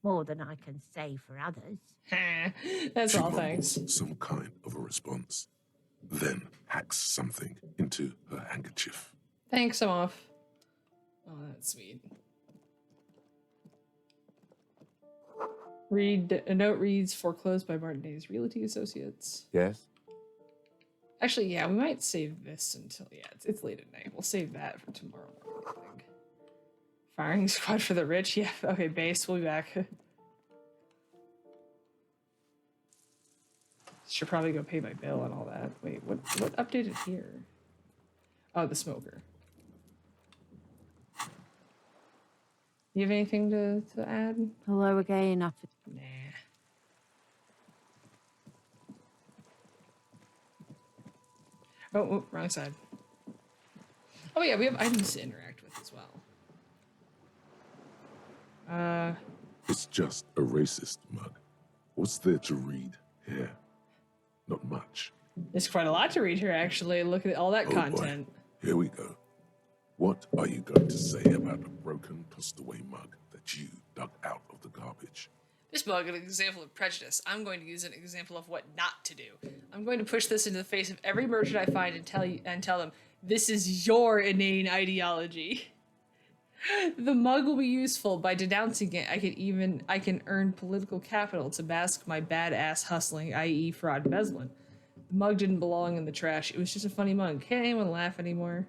More than I can say for others. That's She all, mumbles thanks. some kind of a response, then hacks something into her handkerchief. Thanks, I'm off. Oh, that's sweet. A note reads, foreclosed by Martin Days Realty Associates. Yes? Actually, yeah, we might save this until, yeah, it's late at night. We'll save that for tomorrow morning, I think. Firing squad for the rich? Yeah, okay, base, we'll be back. Should probably go pay my bill and all that. Wait, what updated here? Oh, the smoker. You have anything to add? Hello again, Nah. Oh, wrong side. Oh yeah, we have items to interact with as well. It's just a racist mug. What's there to read here? Not much. There's quite a lot to read here, actually. Look at all that content. Boy. Here we go. What are you going to say about a broken, tossed-away mug that you dug out of the garbage? This mug is an example of prejudice. I'm going to use an example of what not to do. I'm going to push this into the face of every merchant I find and tell them, this is your inane ideology. The mug will be useful. By denouncing it, I can earn political capital to mask my badass hustling, i.e. fraud and embezzlement. The mug didn't belong in the trash. It was just a funny mug. Can't anyone laugh anymore?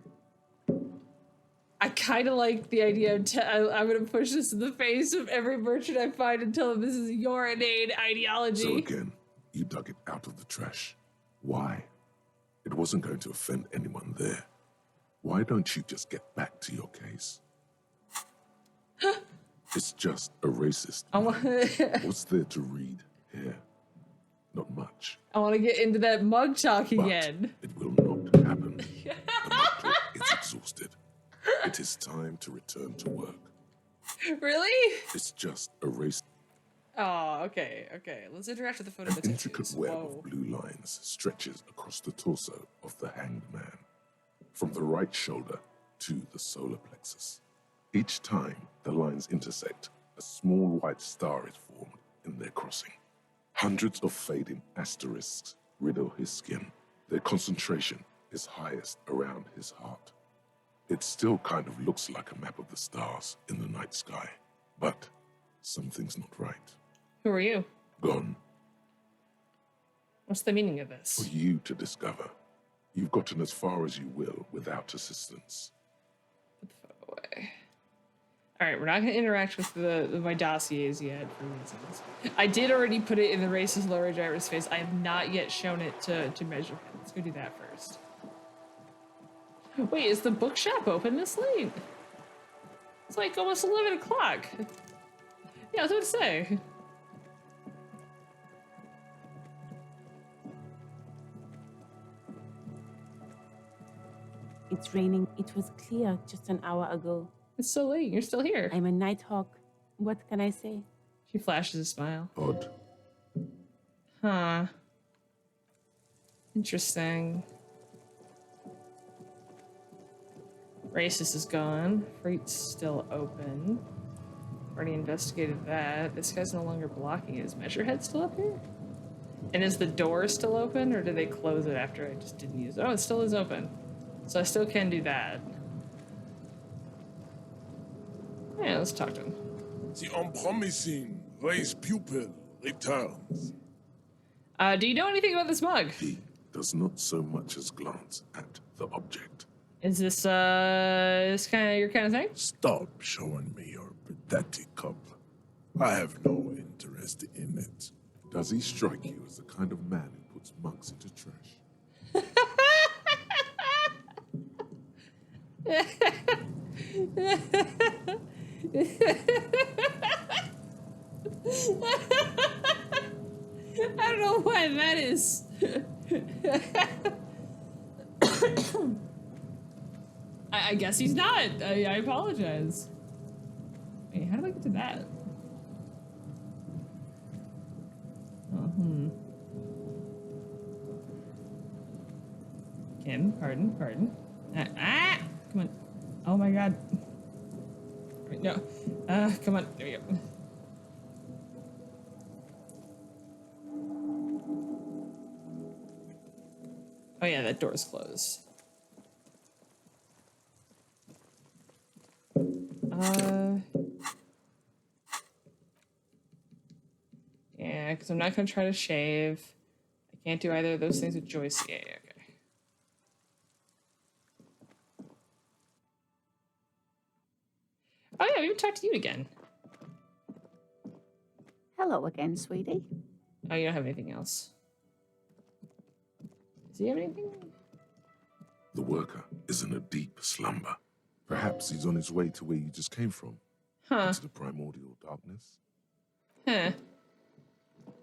I kind of like the idea of I'm going to push this in the face of every merchant I find and tell them this is your inane ideology. So again, you dug it out of the trash. Why? It wasn't going to offend anyone there. Why don't you just get back to your case? It's just a racist. What's there to read here? Not much. I want to get into that mug talk But again. it will not happen. The mug clerk is exhausted. It is time to return to work. Really? It's just a race. Oh, okay. Let's interact with the photo. An intricate web of blue lines stretches across the torso of the hanged man, from the right shoulder to the solar plexus. Each time the lines intersect, a small white star is formed in their crossing. Hundreds of fading asterisks riddle his skin. Their concentration is highest around his heart. It still kind of looks like a map of the stars in the night sky, but something's not right. Who are you? Gone. What's the meaning of this? For you to discover. You've gotten as far as you will without assistance. Put the photo away. Alright, we're not going to interact with my dossiers yet for reasons. I did already put it in the racist lower driver's face. I have not yet shown it to measure him. Let's go do that first. Wait, is the bookshop open this late? It's like almost 11 o'clock. Yeah, I was about to say. It's raining. It was clear just an hour ago. It's so late. You're still here. I'm a nighthawk. What can I say? She flashes a smile. Odd. Huh. Interesting. Racist is gone. Freight's still open. Already investigated that. This guy's no longer blocking it. Is Measurehead still up here? And is the door still open, or did they close it after I just didn't use it? Oh, it still is open. So I still can do that. Yeah, let's talk to him. The unpromising race pupil returns. Do you know anything about this mug? He does not so much as glance at the object. Is this kind of your kind of thing? Stop showing me your pathetic cup. I have no interest in it. Does he strike you as the kind of man who puts mugs into trash? I don't know why that is. I guess he's not. I apologize. Wait, how do I get to that? Oh, Kim, pardon. Come on. Oh my god. Wait, no. Come on. There we go. Oh yeah, that door's closed. Yeah, because I'm not gonna try to shave. I can't do either of those things with joystick. Yeah, okay. Oh yeah, we haven't talked to you again. Hello again, sweetie. Oh, you don't have anything else. Does he have anything? The worker is in a deep slumber. Perhaps he's on his way to where you just came from, Huh. into the primordial darkness. Huh. It's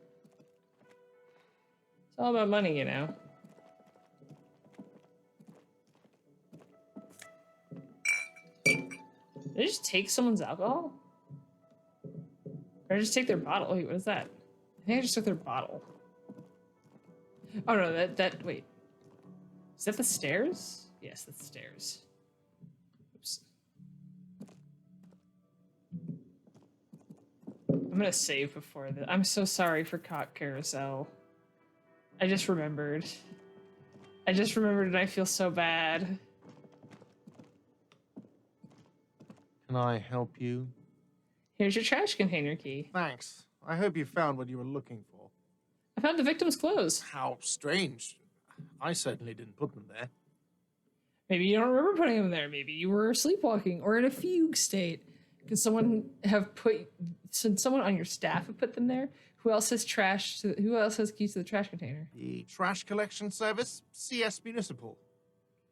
all about money, you know. Did I just take someone's alcohol? Or just take their bottle? Wait, what is that? I think I just took their bottle. Oh no, wait. Is that the stairs? Yes, that's the stairs. Oops. I'm gonna save before that. I'm so sorry for Cock Carousel. I just remembered. And I feel so bad. Can I help you? Here's your trash container key. Thanks. I hope you found what you were looking for. I found the victim's clothes. How strange. I certainly didn't put them there. Maybe you don't remember putting them there. Maybe you were sleepwalking or in a fugue state. Could someone since someone on your staff have put them there? Who else has who else has keys to the trash container? The trash collection service? CS Municipal.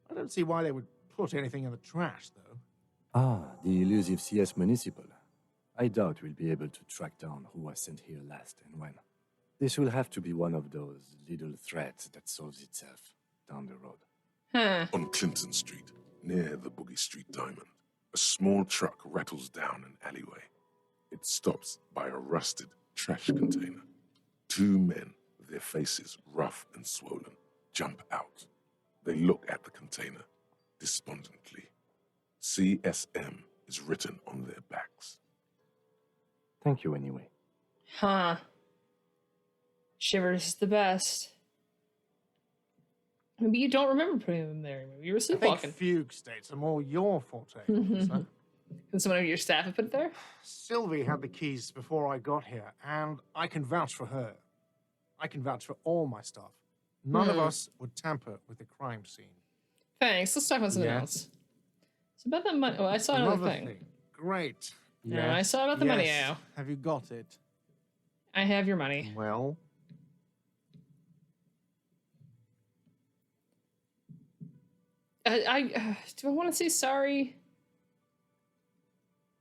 I don't see why they would put anything in the trash, though. Ah, the elusive CS Municipal. I doubt we'll be able to track down who was sent here last and when. This will have to be one of those little threads that solves itself down the road. Huh. On Clinton Street, near the Boogie Street Diamond, a small truck rattles down an alleyway. It stops by a rusted trash container. Two men, their faces rough and swollen, jump out. They look at the container despondently. CSM is written on their backs. Thank you anyway. Huh. Shivers is the best. Maybe you don't remember putting them there. Maybe you were I think sleepwalking. fugue states are more your forte, officer. Can someone of your staff have put it there? Sylvie had the keys before I got here, and I can vouch for her. I can vouch for all my staff. None of us would tamper with the crime scene. Thanks. Let's talk about something Yes. else. It's about that money. Oh, I saw another Another thing. Great. No, I saw about the money, Yes. Ao. Have you got it? I have your money. Well, Do I want to say sorry?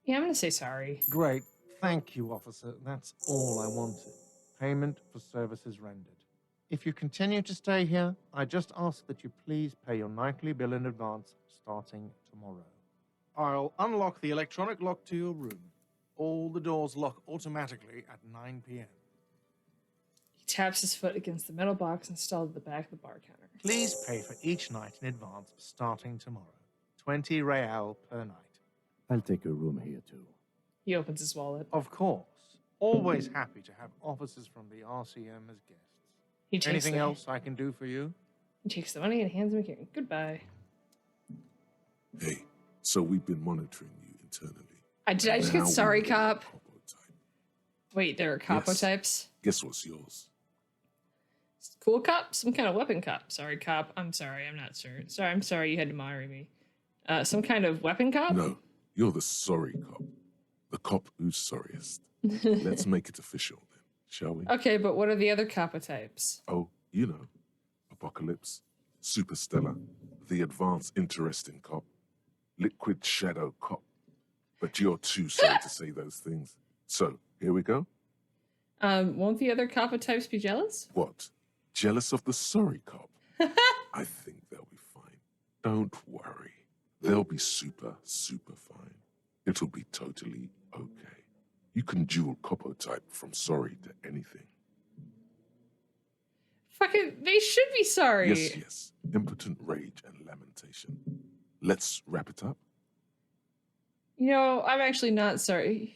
Yeah, I'm gonna say sorry. great. Thank you, officer. That's all I wanted. Payment for services rendered. If you continue to stay here, I just ask that you please pay your nightly bill in advance starting tomorrow. I'll unlock the electronic lock to your room. All the doors lock automatically at 9 p.m. He taps his foot against the metal box installed at the back of the bar counter. Please pay for each night in advance starting tomorrow. 20 real per night. I'll take a room here too. He opens his wallet. Of course. Always happy to have officers from the RCM as guests. He takes Anything the, else I can do for you? He takes the money and hands him a key. Goodbye. Hey, so we've been monitoring you internally. Did I just Now get we sorry, know cop? your capo type. Wait, there are capo Yes. types? Guess what's yours? Cool cop? Some kind of weapon cop. Sorry, cop. I'm sorry. I'm not sure. Sorry, I'm sorry you had to marry me. Some kind of weapon cop? No, you're the sorry cop. The cop who's sorriest. Let's make it official then, shall we? Okay, but what are the other capo types? Oh, you know, Apocalypse, Superstellar, the advanced interesting cop, Liquid Shadow cop. But you're too sorry to say those things. So, here we go. Won't the other capo types be jealous? What? Jealous of the sorry cop? I think they'll be fine. Don't worry. They'll be super, super fine. It'll be totally okay. You can dual copo type from sorry to anything. Fucking, they should be sorry. Yes, yes. Impotent rage and lamentation. Let's wrap it up. You know, I'm actually not sorry.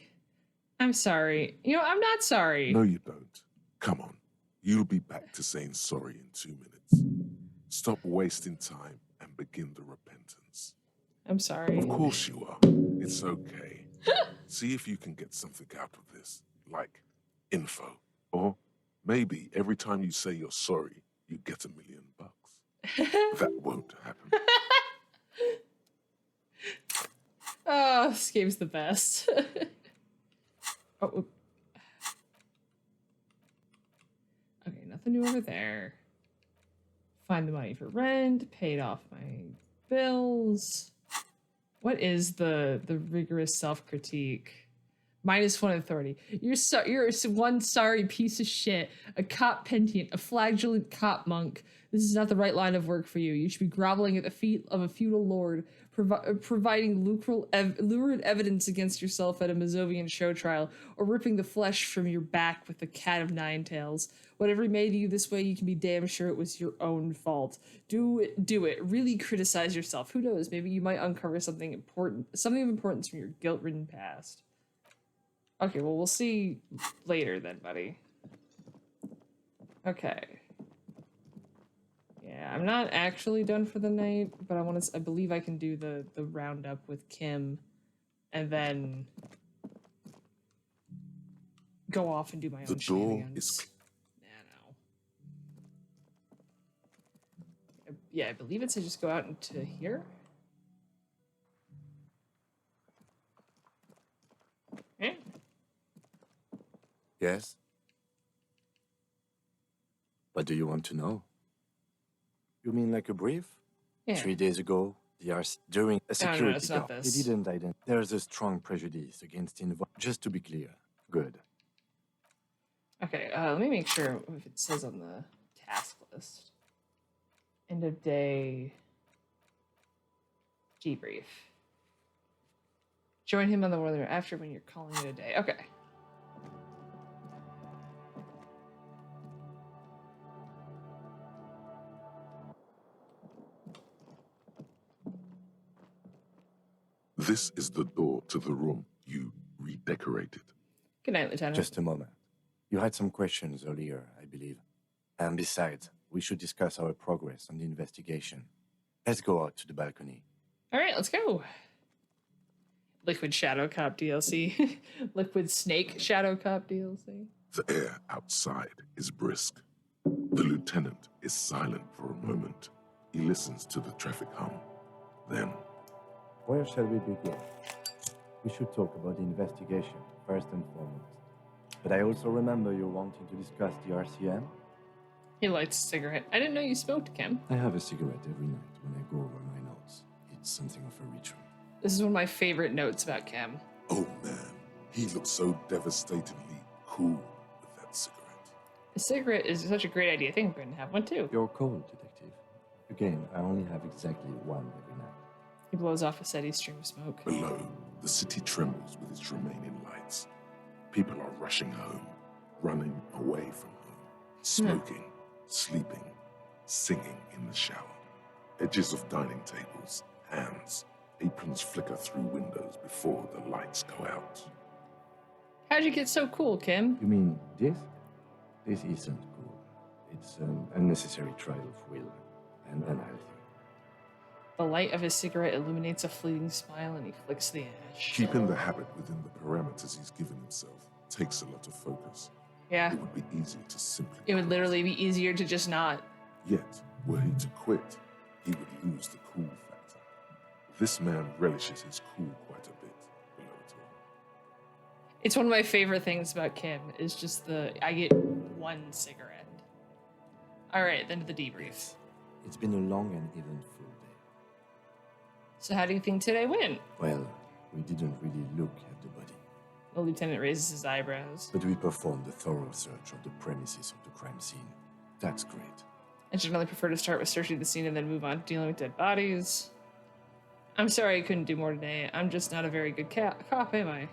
I'm sorry. You know, I'm not sorry. No, you don't. Come on. You'll be back to saying sorry in 2 minutes. Stop wasting time and begin the repentance. I'm sorry. Of course you are. It's okay. See if you can get something out of this, like info. Or maybe every time you say you're sorry, you get $1 million. That won't happen. Oh, this game's the best. Oh. Okay, nothing new over there. Find the money for rent, paid off my bills. What is the rigorous self-critique? -1 authority. You're one sorry piece of shit, a cop penitent, a flagellant cop monk. This is not the right line of work for you. You should be groveling at the feet of a feudal lord, providing lurid evidence against yourself at a Mazovian show trial, or ripping the flesh from your back with the cat of nine tails. Whatever made you this way, you can be damn sure it was your own fault. Do it. Really criticize yourself. Who knows? Maybe you might uncover something of importance from your guilt-ridden past. Okay, well, we'll see later then, buddy. Okay. Yeah, I'm not actually done for the night, but I believe I can do the roundup with Kim and then go off and do my own shenanigans. Yeah, I believe it says just go out into here. Eh? Yes? What do you want to know? You mean like a brief? Yeah. 3 days ago, the RC during a security it's not guard. this. They didn't identify. There's a strong prejudice against just to be clear. Good. Okay, let me make sure if it says on the task list. End of day debrief. Join him on the morning after when you're calling it a day. Okay. This is the door to the room you redecorated. Good night, Lieutenant. Just a moment. You had some questions earlier, I believe. And besides, we should discuss our progress on the investigation. Let's go out to the balcony. All right, let's go. Liquid Shadow Cop DLC. Liquid Snake Shadow Cop DLC. The air outside is brisk. The lieutenant is silent for a moment. He listens to the traffic hum. Then, Where shall we begin? We should talk about the investigation, first and foremost. But I also remember you wanting to discuss the RCM. He lights a cigarette. I didn't know you smoked, Kim. I have a cigarette every night when I go over my notes. It's something of a ritual. This is one of my favorite notes about Kim. oh man, he looks so devastatingly cool with that cigarette. A cigarette is such a great idea. I think I'm going to have one too. You're cold, detective. Again, I only have exactly one every night. He blows off a steady stream of smoke. Below, the city trembles with its remaining lights. People are rushing home, running away from home, smoking, sleeping, singing in the shower. Edges of dining tables, hands, aprons flicker through windows before the lights go out. How'd you get so cool, Kim? You mean this? This isn't cool. It's an unnecessary trial of will and unhealthy. The light of his cigarette illuminates a fleeting smile and he flicks the ash. Keeping the habit within the parameters he's given himself takes a lot of focus. Yeah, It would be easier to simply it would quit. literally be easier to just not. Yet, were he to quit, he would lose the cool factor. This man relishes his cool quite a bit below it all. It's one of my favorite things about Kim is just I get one cigarette. All right, then to the debrief. It's been a long and eventful day. So how do you think today went? Well, we didn't really look at the body, The lieutenant raises his eyebrows. but we performed a thorough search of the premises of the crime scene. That's great. I generally prefer to start with searching the scene and then move on to dealing with dead bodies. I'm sorry I couldn't do more today. I'm just not a very good cop, am I?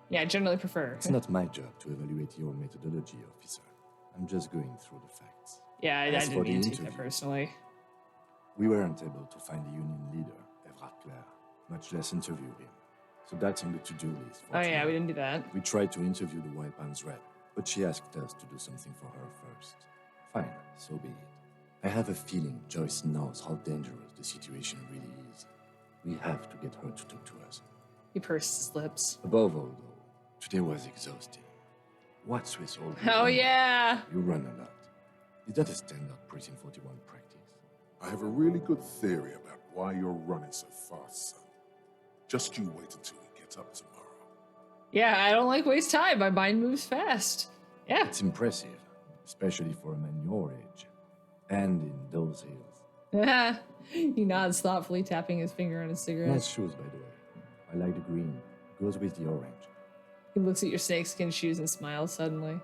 Yeah, I generally prefer. It's not my job to evaluate your methodology, officer. I'm just going through the facts. Yeah, I As didn't for the mean to take that interview. personally. We weren't able to find the union leader, Everard Clare, much less interview him. So that's on the to-do list for Oh yeah, tonight. we didn't do that. We tried to interview the White Pants rep, but she asked us to do something for her first. Fine, so be it. I have a feeling Joyce knows how dangerous the situation really is. We have to get her to talk to us. He pursed his lips. Above all, though, today was exhausting. What's with all the Oh running? yeah. You run a lot. Is that a standard Prison 41 practice? I have a really good theory about why you're running so fast, son. Just you wait until we get up tomorrow. Yeah, I don't like waste time. My mind moves fast. Yeah. It's impressive, especially for a man your age. And in those hills. He nods thoughtfully, tapping his finger on his cigarette. Nice shoes, by the way. I like the green. Goes with the orange. He looks at your snakeskin shoes and smiles suddenly.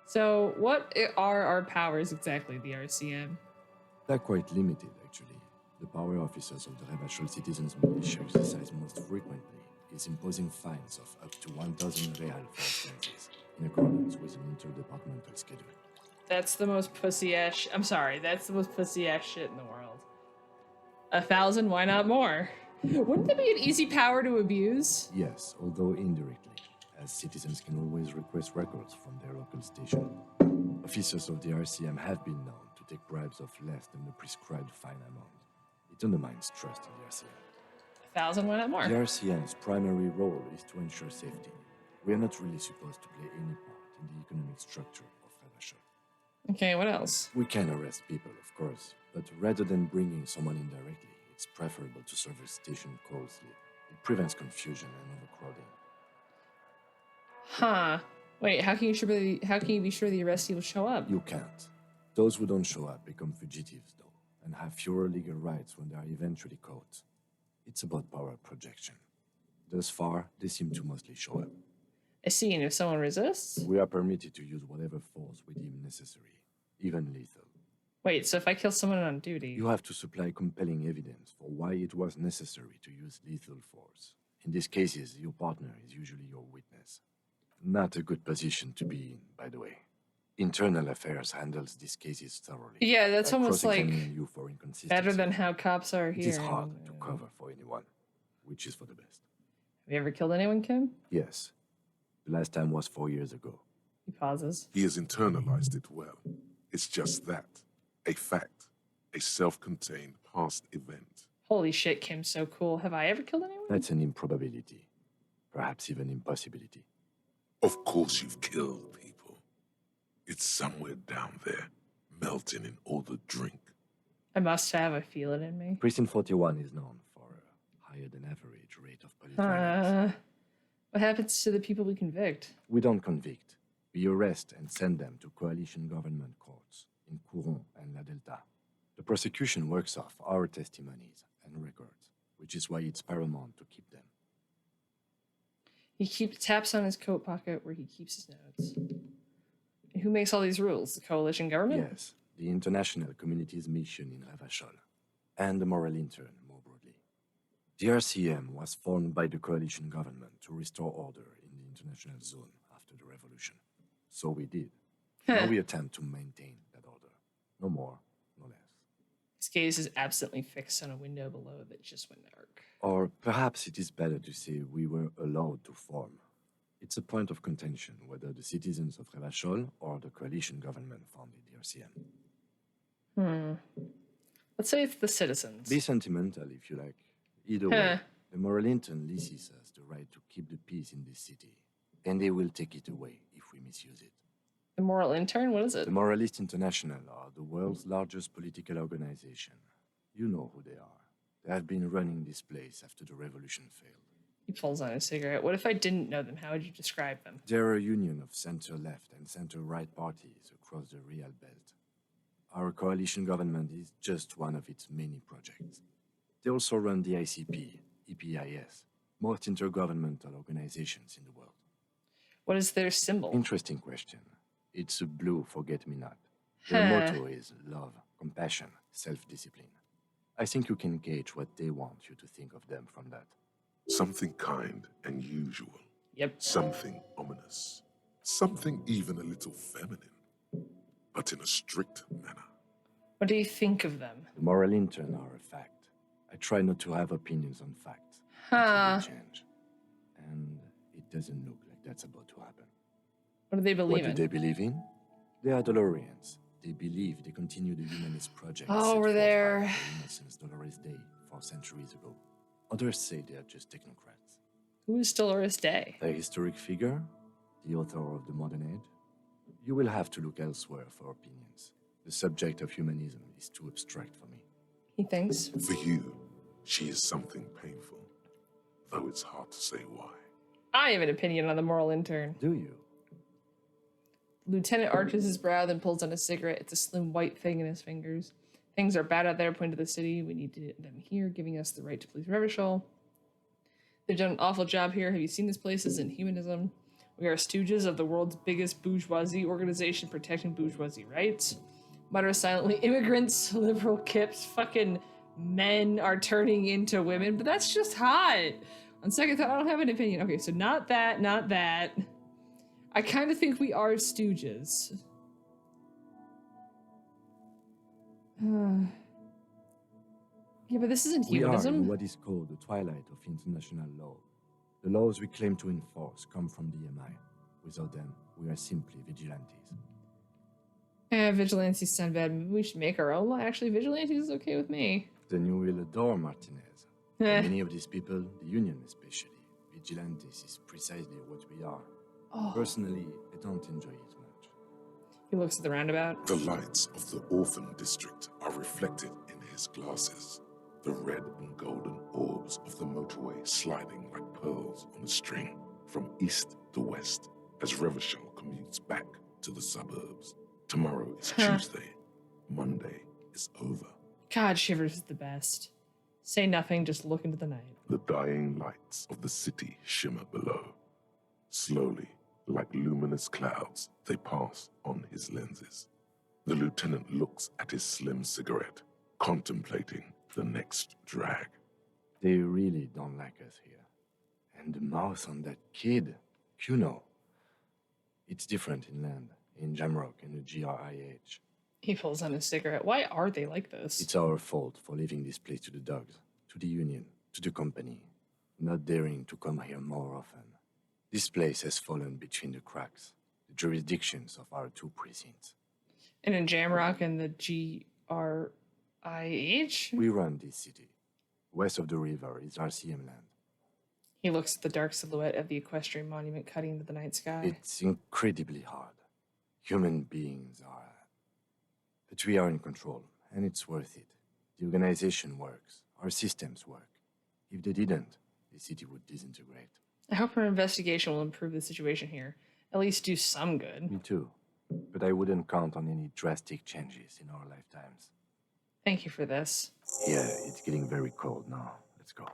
So, what are our powers exactly, the RCM? They're quite limited, actually. The power officers of the Ravachol Citizens Militia exercise most frequently is imposing fines of up to 1,000 real for offenses, in accordance with an interdepartmental schedule. That's the most pussy-ass I'm sorry, that's the most pussy-ass shit in the world. 1,000, why not more? Wouldn't that be an easy power to abuse? Yes, although indirectly, as citizens can always request records from their local station. Officers of the RCM have been known to take bribes of less than the prescribed fine amount. It undermines trust in the RCM. 1,000, why not more? The RCM's primary role is to ensure safety. We are not really supposed to play any part in the economic structure of Ravachol. Okay, what else? We can arrest people, of course, but rather than bringing someone in directly, it's preferable to serve a station closely. It prevents confusion and overcrowding. Huh. Wait, how can you be sure the arrestee will show up? You can't. Those who don't show up become fugitives, though, and have fewer legal rights when they are eventually caught. It's about power projection. Thus far, they seem to mostly show up. I see, and if someone resists? We are permitted to use whatever force we deem necessary, even lethal. Wait, so if I kill someone on duty? You have to supply compelling evidence for why it was necessary to use lethal force. In these cases, your partner is usually your witness. Not a good position to be in, by the way. Internal Affairs handles these cases thoroughly. Yeah, that's almost like Cross-examining you for inconsistency. better than how cops are It here. is hard to cover for anyone, which is for the best. Have you ever killed anyone, Kim? Yes. The last time was 4 years ago. He pauses. He has internalized it well. It's just that. A fact. A self-contained past event. Holy shit, Kim's so cool. Have I ever killed anyone? That's an improbability. Perhaps even impossibility. Of course you've killed people. It's somewhere down there, melting in all the drink. I must have. I feel it in me. Precinct 41 is known for a higher than average rate of police violence. What happens to the people we convict? We don't convict. We arrest and send them to coalition government courts in Couron and La Delta. The prosecution works off our testimonies and records, which is why it's paramount to keep them. He taps on his coat pocket where he keeps his notes. And who makes all these rules? The coalition government? Yes, the international community's mission in Ravachol, and the moral intern more broadly. The RCM was formed by the coalition government to restore order in the international zone after the revolution. So we did. Now we attempt to maintain that order. No more, no less. His gaze is absently fixed on a window below that just went dark. Or perhaps it is better to say we were allowed to form. It's a point of contention whether the citizens of Ravachol or the coalition government founded the RCM. Let's say it's the citizens. Be sentimental if you like. Either way, the moral intern leases us the right to keep the peace in this city, and they will take it away if we misuse it. The moral intern? What is it? The Moralists International are the world's largest political organization. You know who they are. They have been running this place after the revolution failed. He pulls on a cigarette. What if I didn't know them? How would you describe them? They're a union of center-left and center-right parties across the Real Belt. Our coalition government is just one of its many projects. They also run the ICP, EPIS, most intergovernmental organizations in the world. What is their symbol? Interesting question. It's a blue forget-me-not. Their motto is love, compassion, self-discipline. I think you can gauge what they want you to think of them from that. Something kind and usual. Yep. Something ominous. Something even a little feminine. But in a strict manner. What do you think of them? The moral intern are a fact. I try not to have opinions on facts. Huh. Until they change. And it doesn't look like that's about to happen. What do they believe What in? do they believe in? They are Dolorians, They believe they continue the humanist project. Oh, set we're forth by there. Our Innocence Dolores Day 4 centuries ago. Others say they are just technocrats. Who is Dolores Day? A historic figure, the author of the modern age. You will have to look elsewhere for opinions. The subject of humanism is too abstract for me. He thinks. For you, she is something painful, though it's hard to say why. I have an opinion on the moral intern. Do you? Lieutenant arches his brow, then pulls on a cigarette. It's a slim white thing in his fingers. Things are bad out there, pointing to the city. We need them here, giving us the right to police Revachol. They've done an awful job here. Have you seen this place? As in humanism? We are stooges of the world's biggest bourgeoisie organization protecting bourgeoisie rights. Mutter silently, immigrants, liberal kips, fucking men are turning into women, but that's just hot. On second thought, I don't have an opinion. Okay, so not that, not that. I kind of think we are stooges. Yeah, but this isn't We are humanism. in what is called the twilight of international law. The laws we claim to enforce come from the MI. Without them, we are simply vigilantes. Vigilantes sound bad. Maybe we should make our own law. Actually, vigilantes is okay with me. Then you will adore Martinez. For many of these people, the Union especially, vigilantes is precisely what we are. Oh. Personally, I don't enjoy it much. He looks at the roundabout. The lights of the orphan district are reflected in his glasses, the red and golden orbs of the motorway sliding like pearls on a string from east to west as Revachol commutes back to the suburbs. Tomorrow is Tuesday. Monday is over. God, Shivers is the best. Say nothing, just look into the night. The dying lights of the city shimmer below. Slowly, like luminous clouds, they pass on his lenses. The lieutenant looks at his slim cigarette, contemplating the next drag. They really don't like us here. And the mouth on that kid, Kuno. It's different inland, in Jamrock and the GRIH. He pulls on his cigarette. Why are they like this? It's our fault for leaving this place to the dogs, to the Union, to the company, not daring to come here more often. This place has fallen between the cracks, the jurisdictions of our two precincts. And in Jamrock and the GRIH? We run this city. West of the river is RCM land. He looks at the dark silhouette of the equestrian monument cutting into the night sky. It's incredibly hard. Human beings are... But we are in control, and it's worth it. The organization works. Our systems work. If they didn't, the city would disintegrate. I hope her investigation will improve the situation here. At least do some good. Me too. But I wouldn't count on any drastic changes in our lifetimes. Thank you for this. Yeah, it's getting very cold now. Let's go.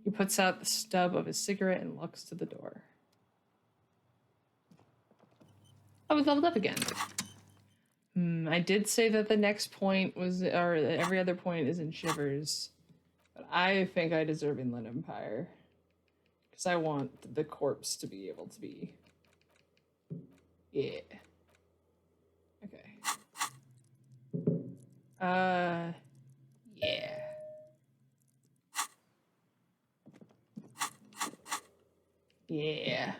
He puts out the stub of his cigarette and looks to the door. Oh, we leveled up again. I did say that the next point was, or every other point is in Shivers. But I think I deserve Inland Empire. Because I want the corpse to be able to be... Yeah. Okay. Yeah. Yeah.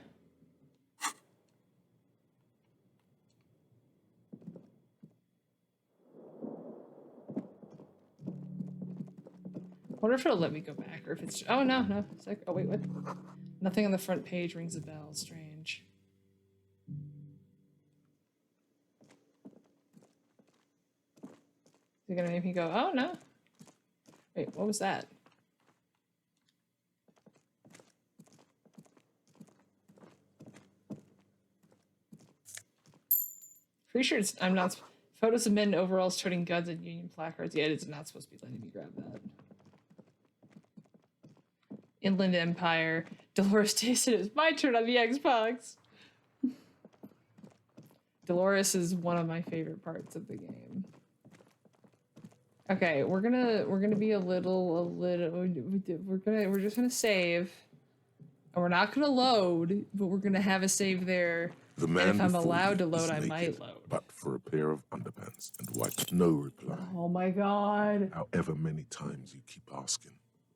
I wonder if it'll let me go back, or if it's... Oh, no, no. It's like... Oh, wait, what? Nothing on the front page rings a bell. Strange. Is it gonna make me go, oh, no? Wait, what was that? Pretty sure it's... I'm not... Photos of men in overalls toting guns and Union placards. Yeah, it's not supposed to be letting me grab that. Inland Empire. Dolores tasted it. It's my turn on the Xbox. Dolores is one of my favorite parts of the game. Okay, we're gonna be we're just gonna save. And we're not gonna load, but we're gonna have a save there. The man And if I'm before allowed to you load, is I naked, might load. but for a pair of underpants and white. No reply. Oh my god. However many times you keep asking.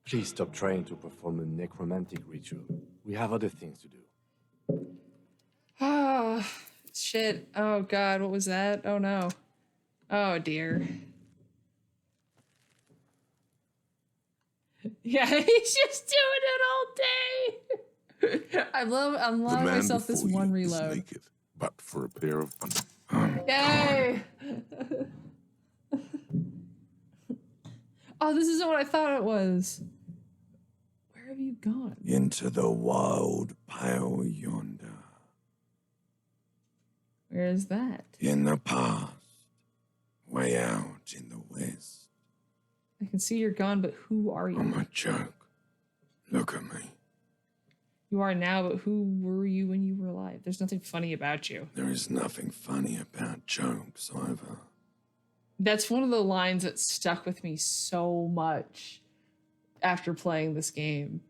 Please stop trying to perform a necromantic ritual. We have other things to do. Ah, shit. Oh god, what was that? Oh no. Oh dear. Yeah, he's just doing it all day. I'm The allowing man myself this before one you is reload. naked, but for a pair of Yay! Oh, this isn't what I thought it was. Where have you gone? Into the wild pale yonder. Where is that? In the past. Way out in the west. I can see you're gone, but who are you? I'm a joke. Look at me. You are now, but who were you when you were alive? There's nothing funny about you. There is nothing funny about jokes either. That's one of the lines that stuck with me so much after playing this game.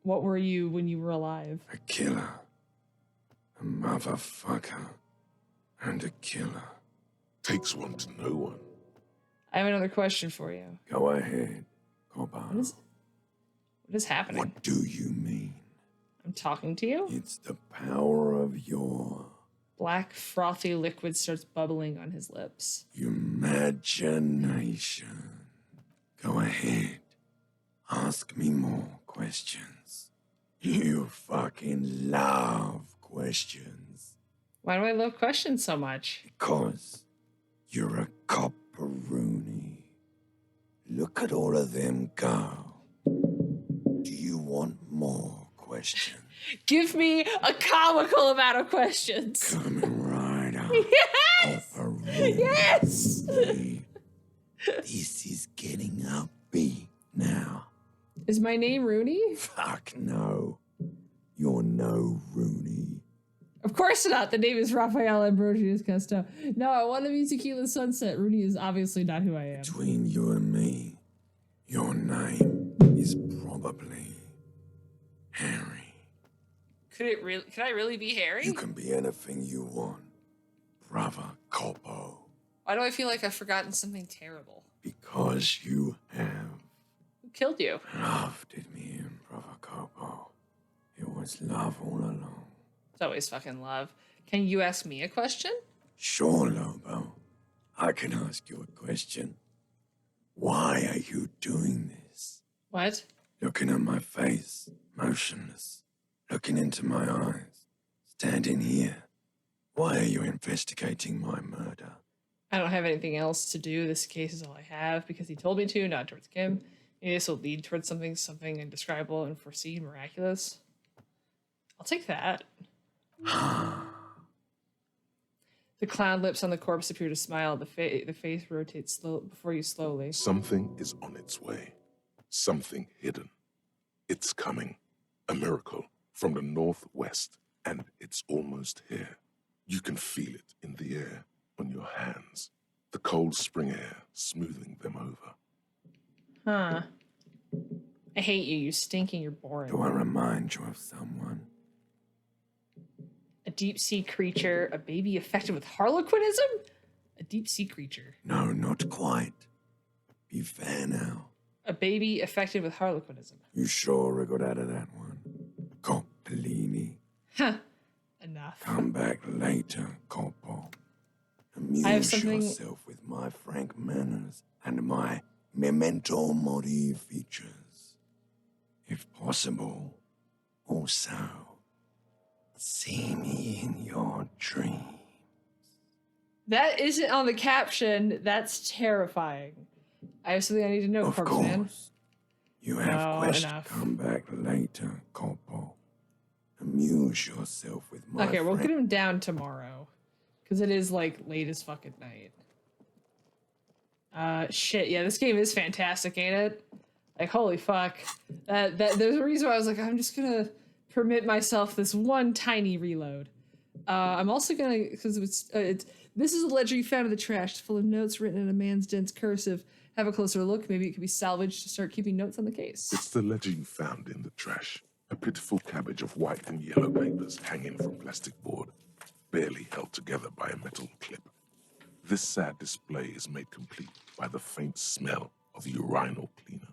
What were you when you were alive? A killer. A motherfucker. And a killer. takes one to know one. I have another question for you. Go ahead, Copper. What is happening? What do you mean? I'm talking to you? It's the power of your Black, frothy liquid starts bubbling on his lips. imagination. Go ahead. Ask me more questions. You fucking love questions. Why do I love questions so much? Because you're a copperoony. Look at all of them go. Do you want more questions? Give me a comical amount of questions. Coming right up. Yes! Copperoony. Yes! This is getting uppy now. Is my name Rooney? Fuck no. You're no Rooney. Of course not. The name is Raphael Ambrosius Casto. No, I want to be Tequila Sunset. Rooney is obviously not who I am. Between you and me, your name is probably Harry. Could I really be Harry? You can be anything you want, brother Coppo. Why do I feel like I've forgotten something terrible? Because you have Who killed you? loved me, brother Coppo. It was love all along. It's always fucking love. Can you ask me a question? Sure, Lobo. I can ask you a question. Why are you doing this? What? Looking at my face, motionless. Looking into my eyes. Standing here. Why are you investigating my murder? I don't have anything else to do. This case is all I have because he told me to, not towards Kim. Maybe this will lead towards something indescribable, unforeseen, miraculous. I'll take that. The clown lips on the corpse appear to smile. The face rotates before you slowly. Something is on its way. Something hidden. It's coming. A miracle from the northwest, and it's almost here. You can feel it in the air, on your hands. The cold spring air smoothing them over. Huh. I hate you. You stink and you're boring. Do I remind you of someone? A deep sea creature, a baby affected with harlequinism? A deep sea creature. No, not quite. Be fair now. A baby affected with harlequinism. You sure wriggled out of that one. Coppellini. Huh. Enough. Come back later, Coppo. Amuse I have something- yourself with my frank manners and my memento mori features. If possible, also, see me in your dreams. That isn't on the caption. That's terrifying. I have something I need to know, Of Corpse course. Man. You have No, questions. enough. Come back later, Coppo. Amuse yourself with my Okay, we'll frank... get him down tomorrow. Because it is, like, late as fucking night. Shit, yeah, this game is fantastic, ain't it? Like, holy fuck. There's a reason why I was like, I'm just gonna permit myself this one tiny reload. I'm also gonna, because this is a ledger you found in the trash. It's full of notes written in a man's dense cursive. Have a closer look. Maybe it could be salvaged to start keeping notes on the case. It's the ledger you found in the trash. A pitiful cabbage of white and yellow papers hanging from plastic board, barely held together by a metal clip. This sad display is made complete by the faint smell of urinal cleaner.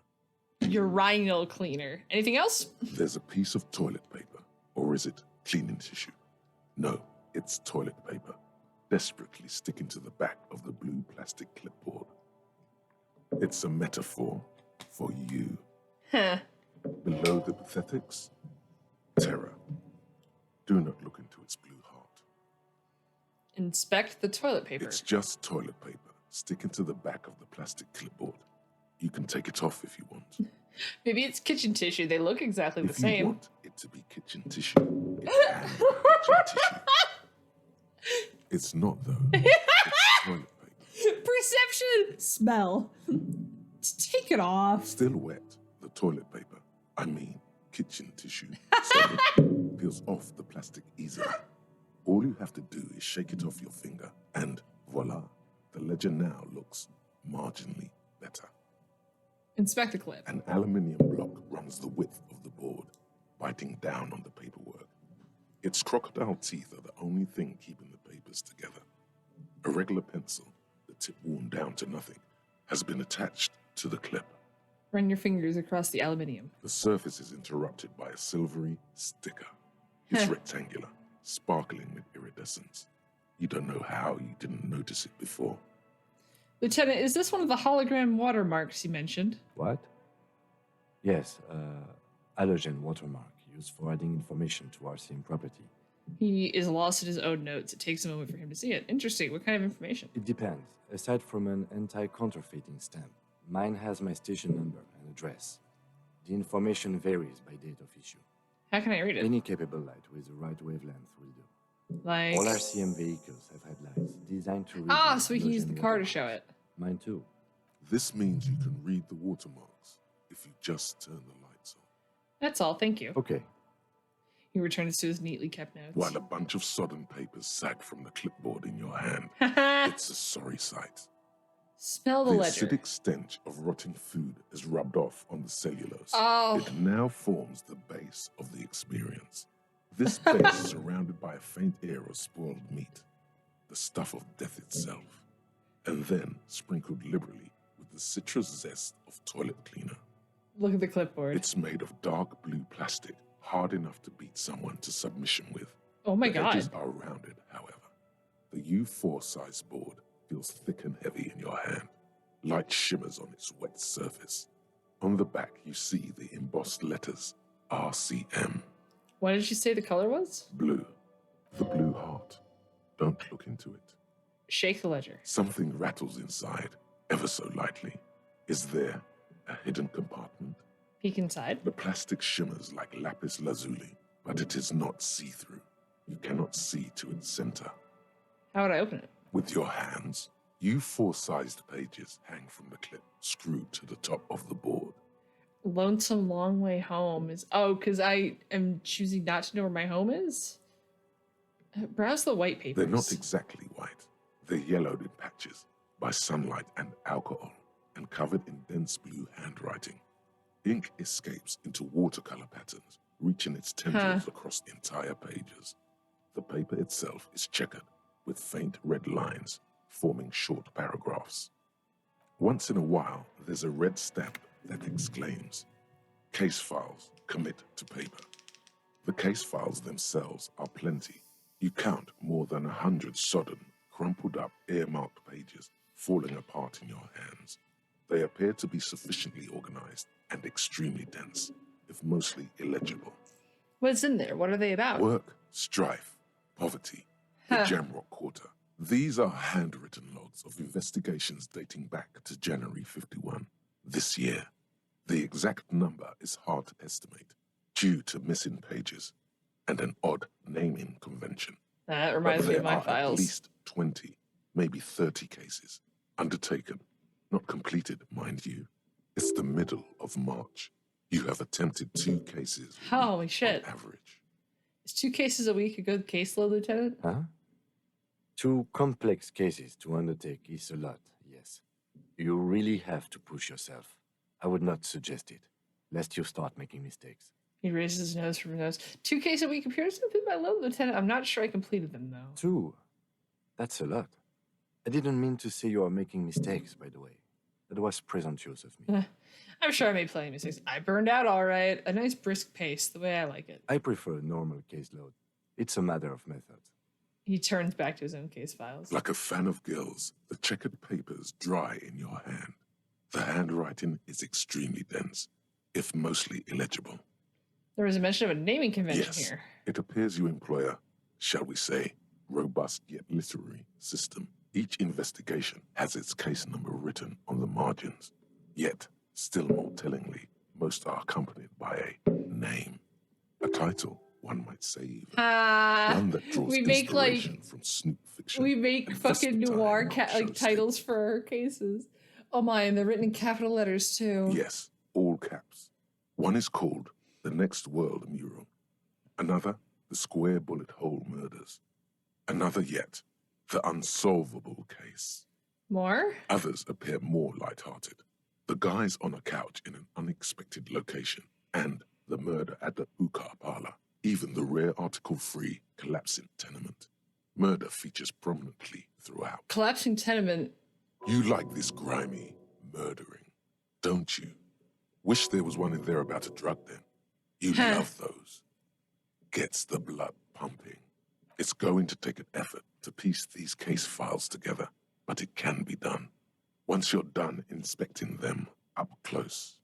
Urinal cleaner. Anything else? There's a piece of toilet paper, or is it cleaning tissue? No, it's toilet paper. desperately sticking to the back of the blue plastic clipboard. It's a metaphor for you. Huh. Below the pathetics, terror. Do not look into its blue heart. Inspect the toilet paper. It's just toilet paper sticking to the back of the plastic clipboard. You can take it off if you want. Maybe it's kitchen tissue. They look exactly the If you same. want it to be kitchen tissue, it can be kitchen tissue. It's not, though. It's toilet paper. Perception! Smell. Just take it off. Still wet, the toilet paper, I mean kitchen tissue, solid, peels off the plastic easily. All you have to do is shake it off your finger, and voila, the ledger now looks marginally better. Inspect the clip. An aluminium block runs the width of the board, biting down on the paperwork. Its crocodile teeth are the only thing keeping the papers together. A regular pencil, the tip worn down to nothing, has been attached to the clip. Run your fingers across the aluminium. The surface is interrupted by a silvery sticker. It's rectangular, sparkling with iridescence. You don't know how you didn't notice it before. Lieutenant, is this one of the hologram watermarks you mentioned? What? Yes, halogen watermark used for adding information to RCM property. He is lost in his own notes. It takes a moment for him to see it. Interesting. What kind of information? It depends. Aside from an anti-counterfeiting stamp, mine has my station number and address. The information varies by date of issue. How can I read it? Any capable light with the right wavelength will do. Like... All RCM vehicles have had lights designed to read. Ah, the so we can use the halogen car to watermarks. show it. Mine too. This means you can read the watermarks if you just turn the lights on. That's all. Thank you. Okay. He returns to his neatly kept notes. While a bunch of sodden papers sag from the clipboard in your hand, it's a sorry sight. Spell the The ledger. acidic stench of rotting food is rubbed off on the cellulose. Oh. It now forms the base of the experience. This base is surrounded by a faint air of spoiled meat, the stuff of death itself, and then sprinkled liberally with the citrus zest of toilet cleaner. Look at the clipboard. It's made of dark blue plastic, hard enough to beat someone to submission with. Oh my The god. edges are rounded, however. The U4 size board feels thick and heavy in your hand. Light shimmers on its wet surface. On the back, you see the embossed letters RCM. What did you say the color was? Blue. The blue heart. Don't look into it. Shake the ledger. Something rattles inside, ever so lightly. Is there a hidden compartment? Peek inside. The plastic shimmers like lapis lazuli, but it is not see-through. You cannot see to its center. How would I open it? With your hands, U4-sized pages hang from the clip, screwed to the top of the board. Lonesome Long Way Home is... Oh, because I am choosing not to know where my home is? Browse the white papers. They're not exactly white. They're yellowed in patches by sunlight and alcohol, and covered in dense blue handwriting. Ink escapes into watercolor patterns, reaching its tendrils across entire pages. The paper itself is checkered, with faint red lines, forming short paragraphs. Once in a while, there's a red stamp that exclaims, "Case files, commit to paper." The case files themselves are plenty. You count more than 100 sodden, crumpled up, earmarked pages falling apart in your hands. They appear to be sufficiently organized and extremely dense, if mostly illegible. What's in there? What are they about? Work, strife, poverty, the Jamrock Quarter. These are handwritten logs of investigations dating back to January 51, this year. The exact number is hard to estimate, due to missing pages and an odd naming convention. That But reminds me there of my are at files. least 20, maybe 30 cases, undertaken, not completed, mind you. It's the middle of March. You have attempted 2 cases a Holy week shit. on average. Is 2 cases a week a good caseload, Lieutenant? Huh? 2 complex cases to undertake is a lot, yes. You really have to push yourself. I would not suggest it, lest you start making mistakes. He raises his nose from his nose. 2 cases a week appears to be my load, Lieutenant. I'm not sure I completed them, though. 2? That's a lot. I didn't mean to say you are making mistakes, by the way. That was presumptuous of me. I'm sure I made plenty of mistakes. I burned out all right. A nice brisk pace, the way I like it. I prefer a normal caseload. It's a matter of method. He turns back to his own case files. Like a fan of gills, the checkered papers dry in your hand. The handwriting is extremely dense, if mostly illegible. There was a mention of a naming convention Yes, here. it appears you employ a, shall we say, robust yet literary system. Each investigation has its case number written on the margins. Yet, still more tellingly, most are accompanied by a name. A title, one might say even. One that draws We make inspiration from snoop fiction. we make and fucking versatile noir non-show titles for our cases. Oh my, and they're written in capital letters too. Yes, all caps. One is called The Next World Mural. Another, The Square Bullet Hole Murders. Another yet, The Unsolvable Case. More? Others appear more light-hearted. The guys on a couch in an unexpected location, and the murder at the hookah parlor. Even the rare article-free collapsing tenement. Murder features prominently throughout. Collapsing tenement. You like this grimy murdering, don't you? Wish there was one in there about a drug den. You love those. Gets the blood pumping. It's going to take an effort to piece these case files together, but it can be done. Once you're done inspecting them up close.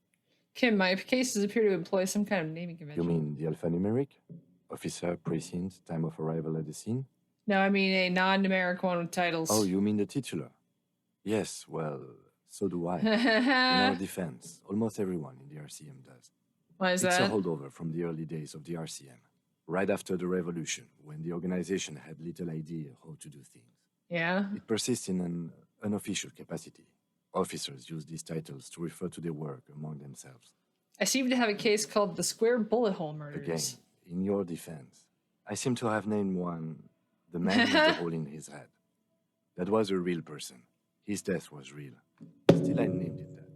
Kim, my cases appear to employ some kind of naming You convention. mean the alphanumeric? Officer, precinct, time of arrival at the scene? No, I mean a non-numeric one with titles. Oh, you mean the titular? Yes, well, so do I. In our defense, almost everyone in the RCM does. Why is It's that? a holdover from the early days of the RCM, right after the revolution, when the organization had little idea how to do things. Yeah. It persists in an unofficial capacity. Officers use these titles to refer to their work among themselves. I seem to have a case called the Square Bullet Hole Murders. Again, in your defense, I seem to have named one the man with the hole in his head. That was a real person. His death was real. Still, I named it that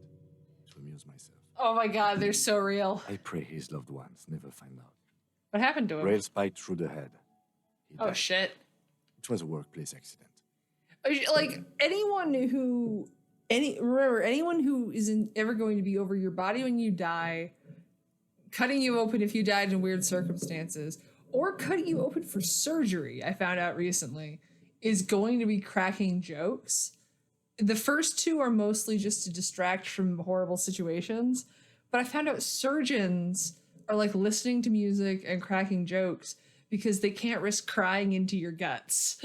to amuse myself. Oh my god, they're so real. I pray his loved ones never find out. What happened to him? Rail spiked through the head. He Oh died. shit. It was a workplace accident. Like anyone who isn't ever going to be over your body when you die, cutting you open if you died in weird circumstances, or cutting you open for surgery, I found out recently, is going to be cracking jokes. The first two are mostly just to distract from horrible situations, but I found out surgeons are like listening to music and cracking jokes because they can't risk crying into your guts.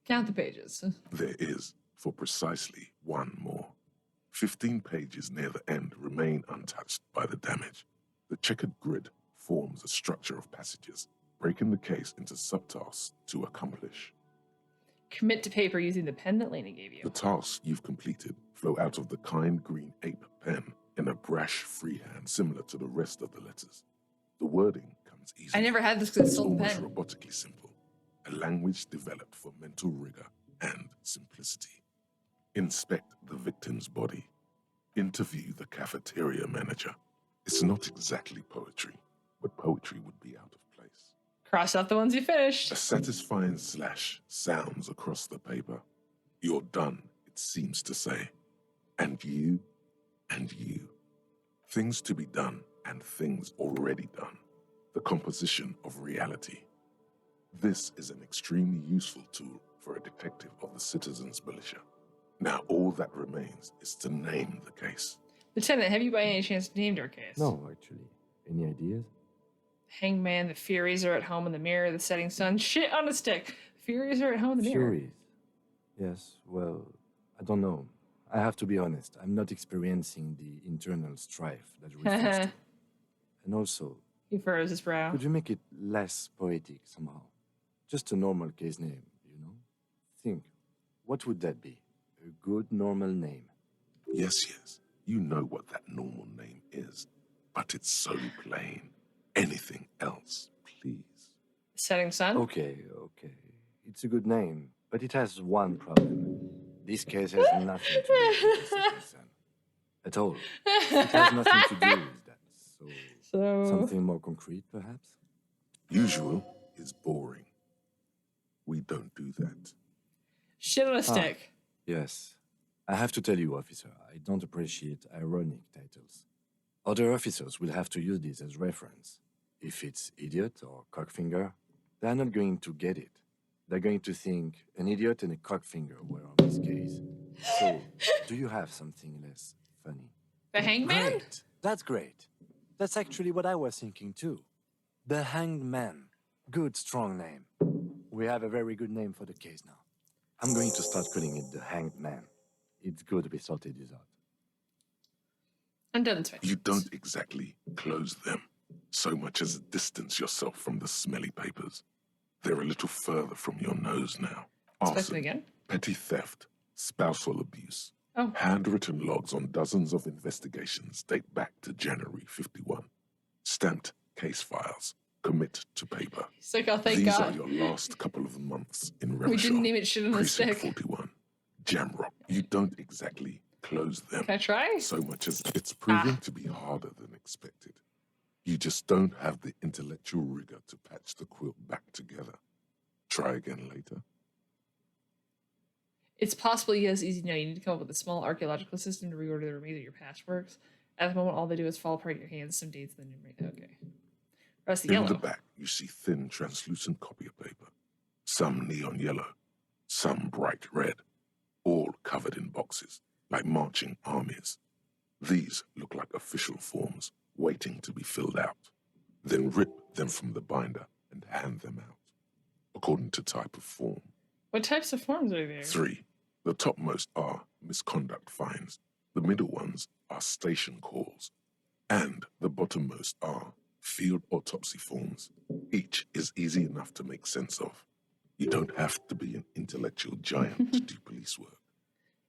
Count the pages. There is, for precisely one more. 15 pages near the end remain untouched by the damage. The checkered grid forms a structure of passages, breaking the case into subtasks to accomplish. Commit to paper using the pen that Lena gave The you. tasks you've completed flow out of the kind green ape pen in a brash freehand similar to the rest of the letters. The wording comes easily. I never had this because I It's stole the almost pen. robotically simple, a language developed for mental rigor and simplicity. Inspect the victim's body. Interview the cafeteria manager. It's not exactly poetry, but poetry would be out of place. Cross out the ones you finished. A satisfying slash sounds across the paper. You're done, it seems to say. And you, and you. Things to be done and things already done. The composition of reality. This is an extremely useful tool for a detective of the citizens' militia. Now all that remains is to name the case. Lieutenant, have you by any chance named our case? No, actually. Any ideas? Hangman, the Furies are at home in the mirror, the setting sun, shit on a stick. The Furies are at home in the mirror. Furies. Yes, well, I don't know. I have to be honest. I'm not experiencing the internal strife that refers to. And also, He furrows his brow. could you make it less poetic somehow? Just a normal case name, you know? Think, what would that be? A good normal name. Yes, you know what that normal name is, but it's so plain. Anything else, please. Setting sun? Okay. It's a good name, but it has one problem. This case has nothing to do with the setting sun. At all. It has nothing to do with that. So, So, something more concrete, perhaps? Usual is boring. We don't do that. shit on a stick. Yes. I have to tell you, officer, I don't appreciate ironic titles. Other officers will have to use this as reference. If it's idiot or cockfinger, They're not going to get it. They're going to think an idiot and a cockfinger were on his case. So, do you have something less funny? The hangman? Great. That's great. That's actually what I was thinking too. The Hanged Man. Good, strong name. We have a very good name for the case now. I'm going to start calling it the Hanged Man. It's good we sorted this out. I'm done with You don't exactly close them so much as distance yourself from the smelly papers. They're a little further from your nose now. Expect it Arson, again? petty theft, spousal abuse. Oh. Handwritten logs on dozens of investigations date back to January 51. Stamped case files. Commit to paper. He's like, oh, thank These God. are your last couple of months in Revachol. We didn't even shit on the Precinct stick. 41. Jamrock. You don't exactly close them Can I try? so much as it's proving to be harder than expected. You just don't have the intellectual rigor to patch the quilt back together. Try again later. It's possible you guys easy now. You need to come up with a small archaeological system to reorder the remainder of your past works. At the moment, all they do is fall apart in your hands, some dates, and then numerate. Okay. Rest the In yellow. the back, you see thin, translucent copy of paper. Some neon yellow, some bright red, all covered in boxes, like marching armies. These look like official forms, waiting to be filled out. Then rip them from the binder and hand them out, according to type of form. What types of forms are there? 3. The topmost are misconduct fines. The middle ones are station calls. And the bottommost are field autopsy forms. Each is easy enough to make sense of. You don't have to be an intellectual giant to do police work.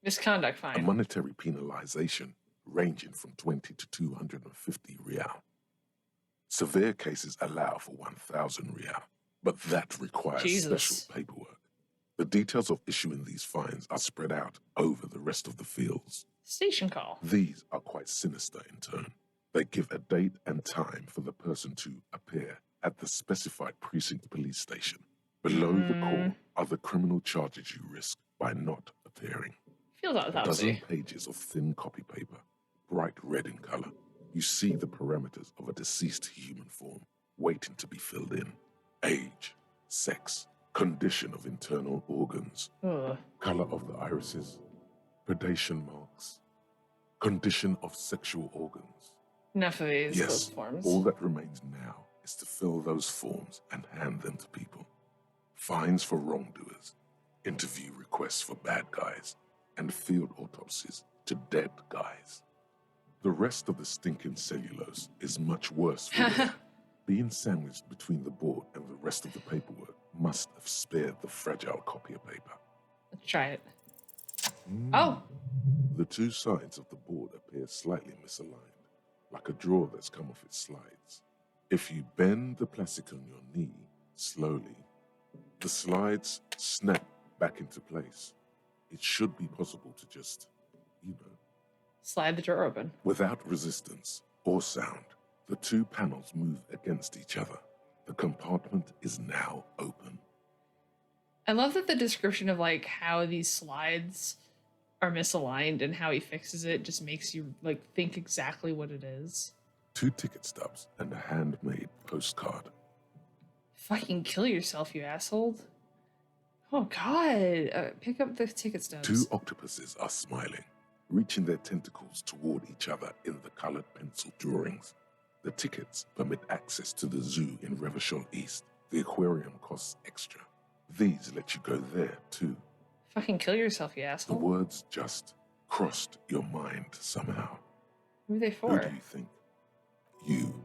Misconduct A fine. monetary penalization ranging from 20 to 250 real. Severe cases allow for 1,000 real, but that requires Jesus. special paperwork. The details of issuing these fines are spread out over the rest of the fields. Station call. These are quite sinister in turn. They give a date and time for the person to appear at the specified precinct police station. Below the call are the criminal charges you risk by not appearing. Field A dozen autopsy. pages of thin copy paper, bright red in color. You see the parameters of a deceased human form waiting to be filled in. Age, sex, condition of internal organs, Ugh. color of the irises, predation marks, condition of sexual organs. Enough of these Yes, those forms. all that remains now is to fill those forms and hand them to people. Fines for wrongdoers, interview requests for bad guys, and field autopsies to dead guys. The rest of the stinking cellulose is much worse for wear. Being sandwiched between the board and the rest of the paperwork must have spared the fragile copy of paper. Let's try it. Oh! The two sides of the board appear slightly misaligned, like a drawer that's come off its slides. If you bend the plastic on your knee slowly, the slides snap back into place. It should be possible to just, Slide the drawer open. without resistance or sound, the two panels move against each other. The compartment is now open. I love that the description of like how these slides are misaligned and how he fixes it just makes you like think exactly what it is. 2 ticket stubs and a handmade postcard. Fucking kill yourself, you asshole. Oh god. Pick up the ticket stubs. 2 octopuses are smiling, reaching their tentacles toward each other in the colored pencil drawings. The tickets permit access to the zoo in Revachol East. The aquarium costs extra. These let you go there, too. Fucking kill yourself, you The asshole. words just crossed your mind somehow. Who are they Who for? do you think? You.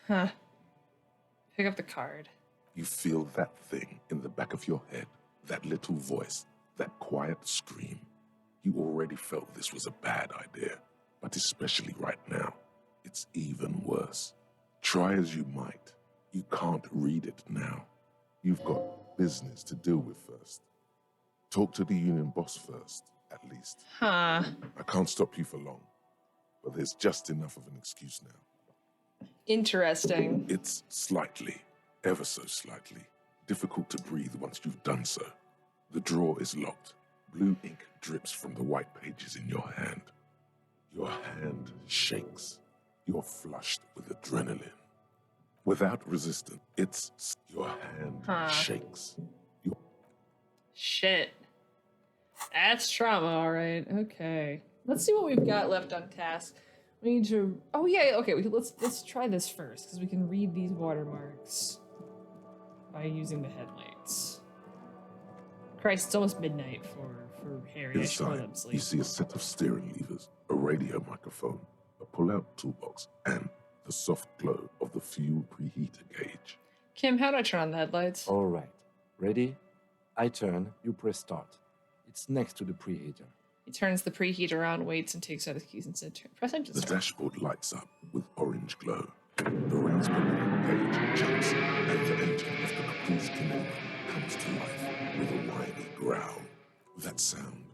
Huh. Pick up the card. You feel that thing in the back of your head, that little voice, that quiet scream. You already felt this was a bad idea, but especially right now, it's even worse. Try as you might, you can't read it now. You've got business to deal with first. Talk to the union boss first, at least. Huh. I can't stop you for long, but there's just enough of an excuse now. Interesting. It's slightly, ever so slightly, difficult to breathe once you've done so. The drawer is locked. Blue ink drips from the white pages in your hand. Your hand shakes. You're flushed with adrenaline. Without resistance, your hand Huh. shakes. Your Shit. That's trauma, alright. Okay. Let's see what we've got left on task. We need to. Oh yeah. Okay. Let's try this first because we can read these watermarks by using the headlights. Christ, it's almost midnight for Harry. I should go to inside, sleep. you see a set of steering levers, a radio microphone, a pull-out toolbox, and the soft glow of the fuel preheater gauge. Kim, how do I turn on the headlights? All right. Ready? I turn, you press start. It's next to the preheater. He turns the preheater on, waits, and takes out his keys and said, "Press engine The start." dashboard lights up with orange glow. The round speedometer gauge jumps, and the engine of the Caprice Canoe comes to life with a whiny growl. That sound,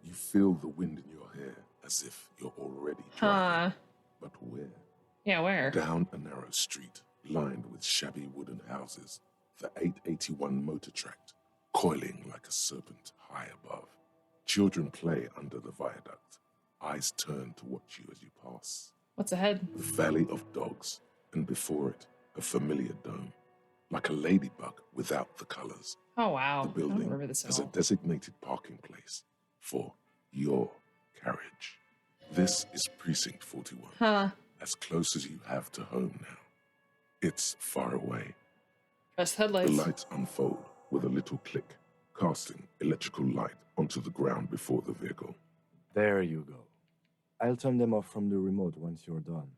you feel the wind in your hair as if you're already driving. Huh. But where? Yeah, where? Down a narrow street, lined with shabby wooden houses, the 881 motor tracked, coiling like a serpent high above. Children play under the viaduct, eyes turn to watch you as you pass. What's ahead? The Valley of Dogs, and before it, a familiar dome, like a ladybug without the colors. Oh wow. The I don't building remember this at has a all. designated parking place for your carriage. This is Precinct 41, Huh. as close as you have to home now. It's far away. Press the The headlights. lights unfold with a little click, casting electrical light onto the ground before the vehicle. There you go. I'll turn them off from the remote once you're done.